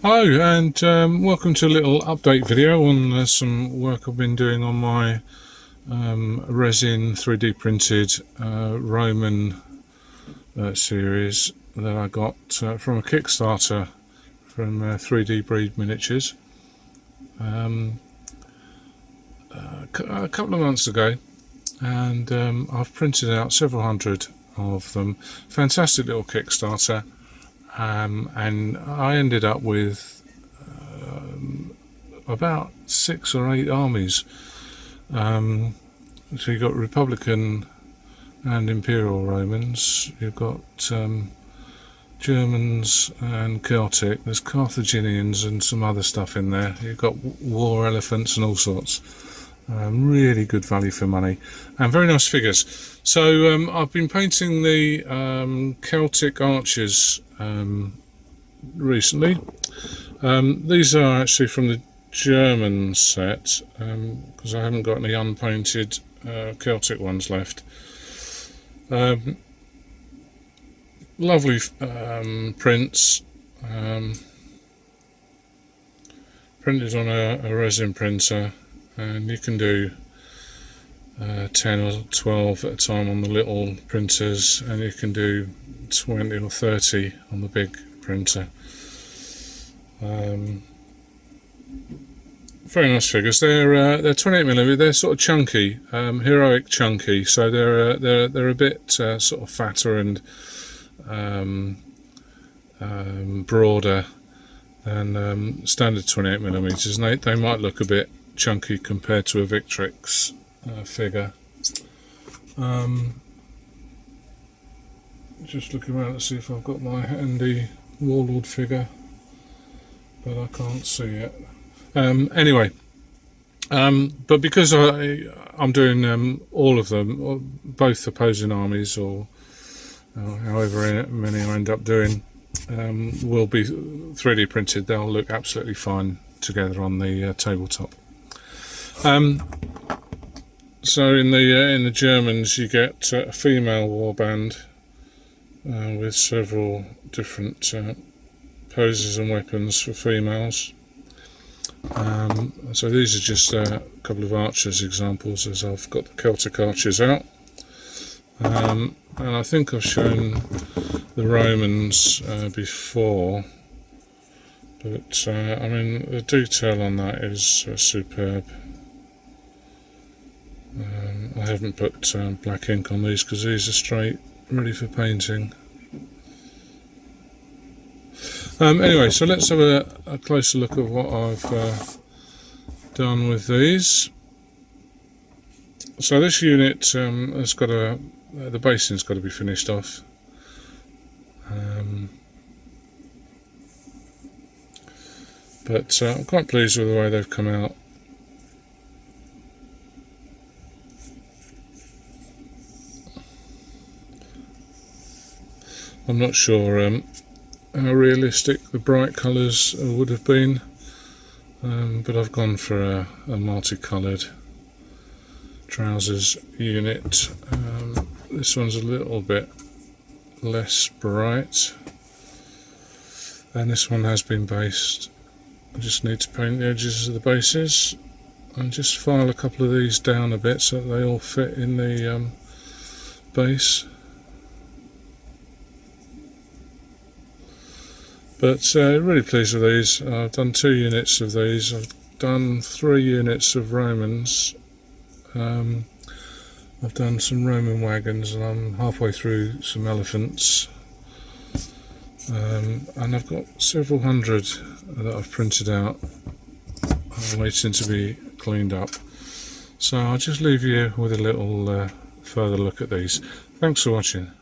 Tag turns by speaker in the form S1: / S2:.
S1: Hello and welcome to a little update video on some work I've been doing on my resin 3D printed Roman series that I got from a Kickstarter from 3D Breed Miniatures a couple of months ago, and I've printed out several hundred of them. Fantastic little Kickstarter. And I ended up with about 6 or 8 armies. So you've got Republican and Imperial Romans, you've got Germans and Celtic, there's Carthaginians and some other stuff in there. You've got war elephants and all sorts. Really good value for money and very nice figures. So I've been painting the Celtic archers recently. These are actually from the German set because I haven't got any unpainted Celtic ones left. Lovely prints, printed on a resin printer, and you can do 10 or 12 at a time on the little printers, and you can do 20 or 30 on the big printer. Very nice figures. They're 28mm. They're sort of chunky, heroic chunky. So they're a bit sort of fatter and broader than standard 28mm. And they might look a bit chunky compared to a Victrix figure. Just looking around to see if I've got my handy Warlord figure, but I can't see it. Anyway, but because I'm doing all of them, both opposing armies, or however many I end up doing, will be 3D printed. They'll look absolutely fine together on the tabletop. So in the Germans, you get a female warband with several different poses and weapons for females. So these are just a couple of archers examples, as I've got the Celtic archers out. And I think I've shown the Romans before, but I mean, the detail on that is superb. I haven't put black ink on these because these are straight, ready for painting. Anyway, so let's have a closer look at what I've done with these. So this unit has got the basing's got to be finished off. But I'm quite pleased with the way they've come out. I'm not sure how realistic the bright colours would have been, but I've gone for a multicoloured trousers unit. This one's a little bit less bright, and this one has been based. I just need to paint the edges of the bases and just file a couple of these down a bit so that they all fit in the base. But really pleased with these. I've done 2 units of these. I've done 3 units of Romans. I've done some Roman wagons, and I'm halfway through some elephants. And I've got several hundred that I've printed out, waiting to be cleaned up. So I'll just leave you with a little further look at these. Thanks for watching.